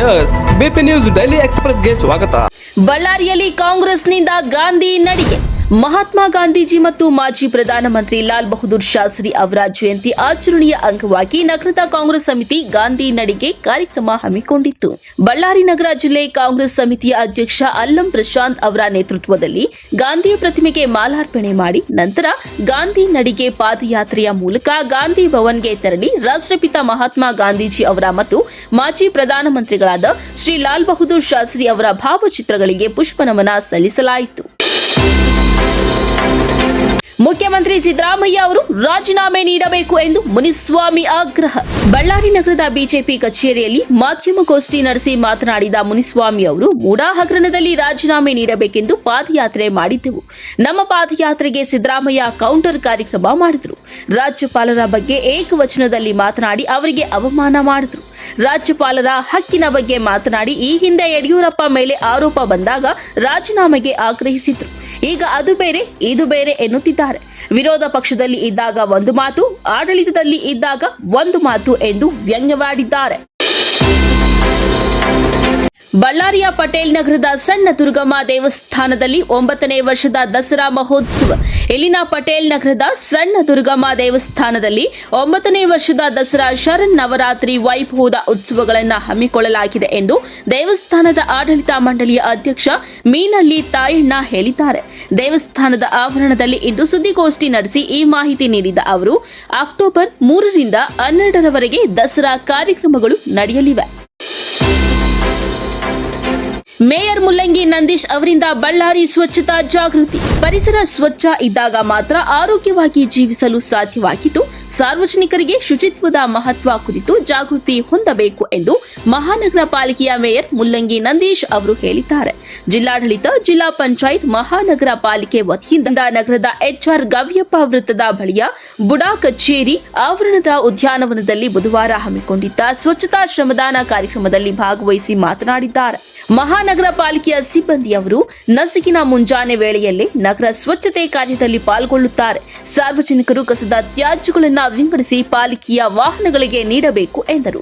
S BP news daily ಎಕ್ಸ್‌ಪ್ರೆಸ್‌ಗೆ ಸ್ವಾಗತ. ಬಳ್ಳಾರಿಯಲ್ಲಿ ಕಾಂಗ್ರೆಸ್ನಿಂದ ಗಾಂಧಿ ನಡಿಗೆ. ಮಹಾತ್ಮ ಗಾಂಧೀಜಿ ಮತ್ತು ಮಾಜಿ ಪ್ರಧಾನಮಂತ್ರಿ ಲಾಲ್ ಬಹದ್ದೂರ್ ಶಾಸ್ತ್ರಿ ಅವರ ಜಯಂತಿ ಆಚರಣೆಯ ಅಂಗವಾಗಿ ನಗರದ ಕಾಂಗ್ರೆಸ್ ಸಮಿತಿ ಗಾಂಧಿ ನಡಿಗೆ ಕಾರ್ಯಕ್ರಮ ಹಮ್ಮಿಕೊಂಡಿತ್ತು. ಬಳ್ಳಾರಿ ನಗರ ಜಿಲ್ಲೆ ಕಾಂಗ್ರೆಸ್ ಸಮಿತಿಯ ಅಧ್ಯಕ್ಷ ಅಲ್ಲಂ ಪ್ರಶಾಂತ್ ಅವರ ನೇತೃತ್ವದಲ್ಲಿ ಗಾಂಧಿ ಪ್ರತಿಮೆಗೆ ಮಾಲಾರ್ಪಣೆ ಮಾಡಿ ನಂತರ ಗಾಂಧಿ ನಡಿಗೆ ಪಾದಯಾತ್ರೆಯ ಮೂಲಕ ಗಾಂಧಿ ಭವನ್ಗೆ ತೆರಳಿ ರಾಷ್ಟ್ರಪಿತ ಮಹಾತ್ಮ ಗಾಂಧೀಜಿ ಅವರ ಮತ್ತು ಮಾಜಿ ಪ್ರಧಾನಮಂತ್ರಿಗಳಾದ ಶ್ರೀ ಲಾಲ್ ಬಹದ್ದೂರ್ ಶಾಸ್ತ್ರಿ ಅವರ ಭಾವಚಿತ್ರಗಳಿಗೆ ಪುಷ್ಪನಮನ ಸಲ್ಲಿಸಲಾಯಿತು. ಮುಖ್ಯಮಂತ್ರಿ ಸಿದ್ದರಾಮಯ್ಯ ಅವರು ರಾಜೀನಾಮೆ ನೀಡಬೇಕು ಎಂದು ಮುನಿಸ್ವಾಮಿ ಆಗ್ರಹ. ಬಳ್ಳಾರಿ ನಗರದ ಬಿಜೆಪಿ ಕಚೇರಿಯಲ್ಲಿ ಮಾಧ್ಯಮಗೋಷ್ಠಿ ನಡೆಸಿ ಮಾತನಾಡಿದ ಮುನಿಸ್ವಾಮಿ ಅವರು ಮೂಡಾ ಹಗರಣದಲ್ಲಿ ರಾಜೀನಾಮೆ ನೀಡಬೇಕೆಂದು ಪಾದಯಾತ್ರೆ ಮಾಡಿದ್ದೆವು. ನಮ್ಮ ಪಾದಯಾತ್ರೆಗೆ ಸಿದ್ದರಾಮಯ್ಯ ಕೌಂಟರ್ ಕಾರ್ಯಕ್ರಮ ಮಾಡಿದರು. ರಾಜ್ಯಪಾಲರ ಬಗ್ಗೆ ಏಕವಚನದಲ್ಲಿ ಮಾತನಾಡಿ ಅವರಿಗೆ ಅವಮಾನ ಮಾಡಿದರು. ರಾಜ್ಯಪಾಲರ ಹಕ್ಕಿನ ಬಗ್ಗೆ ಮಾತನಾಡಿ ಈ ಹಿಂದೆ ಯಡಿಯೂರಪ್ಪ ಮೇಲೆ ಆರೋಪ ಬಂದಾಗ ರಾಜೀನಾಮೆಗೆ ಆಗ್ರಹಿಸಿದ್ರು. ಈಗ ಅದು ಬೇರೆ ಇದು ಬೇರೆ ಎನ್ನುತ್ತಿದ್ದಾರೆ. ವಿರೋಧ ಪಕ್ಷದಲ್ಲಿ ಇದ್ದಾಗ ಒಂದು ಮಾತು, ಆಡಳಿತದಲ್ಲಿ ಇದ್ದಾಗ ಒಂದು ಮಾತು ಎಂದು ವ್ಯಂಗ್ಯವಾಡಿದ್ದಾರೆ. ಬಳ್ಳಾರಿಯ ಪಟೇಲ್ ನಗರದ ಸಣ್ಣ ದುರ್ಗಮ್ಮ ದೇವಸ್ಥಾನದಲ್ಲಿ 9ನೇ ವರ್ಷದ ದಸರಾ ಮಹೋತ್ಸವ. ಇಲ್ಲಿನ ಪಟೇಲ್ ನಗರದ ಸಣ್ಣ ದುರ್ಗಮ್ಮ ದೇವಸ್ಥಾನದಲ್ಲಿ 9ನೇ ವರ್ಷದ ದಸರಾ ಶರನ್ನವರಾತ್ರಿ ವೈಭವದ ಉತ್ಸವಗಳನ್ನು ಹಮ್ಮಿಕೊಳ್ಳಲಾಗಿದೆ ಎಂದು ದೇವಸ್ಥಾನದ ಆಡಳಿತ ಮಂಡಳಿಯ ಅಧ್ಯಕ್ಷ ಮೀನಳ್ಳಿ ತಾಯಣ್ಣ ಹೇಳಿದ್ದಾರೆ. ದೇವಸ್ಥಾನದ ಆವರಣದಲ್ಲಿ ಇಂದು ಸುದ್ದಿಗೋಷ್ಠಿ ನಡೆಸಿ ಈ ಮಾಹಿತಿ ನೀಡಿದ ಅವರು ಅಕ್ಟೋಬರ್ 3ರಿಂದ 12ರವರೆಗೆ ದಸರಾ ಕಾರ್ಯಕ್ರಮಗಳು ನಡೆಯಲಿವೆ. ಮೇಯರ್ ಮುಲ್ಲಂಗಿ ನಂದೀಶ್ ಅವರಿಂದ ಬಳ್ಳಾರಿ ಸ್ವಚ್ಛತಾ ಜಾಗೃತಿ. ಪರಿಸರ ಸ್ವಚ್ಛ ಇದ್ದಾಗ ಮಾತ್ರ ಆರೋಗ್ಯವಾಗಿ ಜೀವಿಸಲು ಸಾಧ್ಯವಾಗಿದ್ದು ಸಾರ್ವಜನಿಕರಿಗೆ ಶುಚಿತ್ವದ ಮಹತ್ವ ಕುರಿತು ಜಾಗೃತಿ ಹೊಂದಬೇಕು ಎಂದು ಮಹಾನಗರ ಪಾಲಿಕೆಯ ಮೇಯರ್ ಮುಲ್ಲಂಗಿ ನಂದೀಶ್ ಅವರು ಹೇಳಿದ್ದಾರೆ. ಜಿಲ್ಲಾಡಳಿತ, ಜಿಲ್ಲಾ ಪಂಚಾಯತ್, ಮಹಾನಗರ ಪಾಲಿಕೆ ವತಿಯಿಂದ ನಗರದ ಎಚ್ಆರ್ ಗವ್ಯಪ್ಪ ವೃತ್ತದ ಬಳಿಯ ಬುಡಾ ಕಚೇರಿ ಆವರಣದ ಉದ್ಯಾನವನದಲ್ಲಿ ಬುಧವಾರ ಹಮ್ಮಿಕೊಂಡಿದ್ದ ಸ್ವಚ್ಛತಾ ಶ್ರಮದಾನ ಕಾರ್ಯಕ್ರಮದಲ್ಲಿ ಭಾಗವಹಿಸಿ ಮಾತನಾಡಿದ್ದಾರೆ. ಮಹಾನಗರ ಪಾಲಿಕೆಯ ಸಿಬ್ಬಂದಿಯವರು ನಸುಕಿನ ಮುಂಜಾನೆ ವೇಳೆಯಲ್ಲೇ ನಗರ ಸ್ವಚ್ಛತೆ ಕಾರ್ಯದಲ್ಲಿ ಪಾಲ್ಗೊಳ್ಳುತ್ತಾರೆ. ಸಾರ್ವಜನಿಕರು ಕಸದ ತ್ಯಾಜ್ಯಗಳನ್ನು ವಿಂಗಡಿಸಿ ಪಾಲಿಕೆಯ ವಾಹನಗಳಿಗೆ ನೀಡಬೇಕು ಎಂದರು.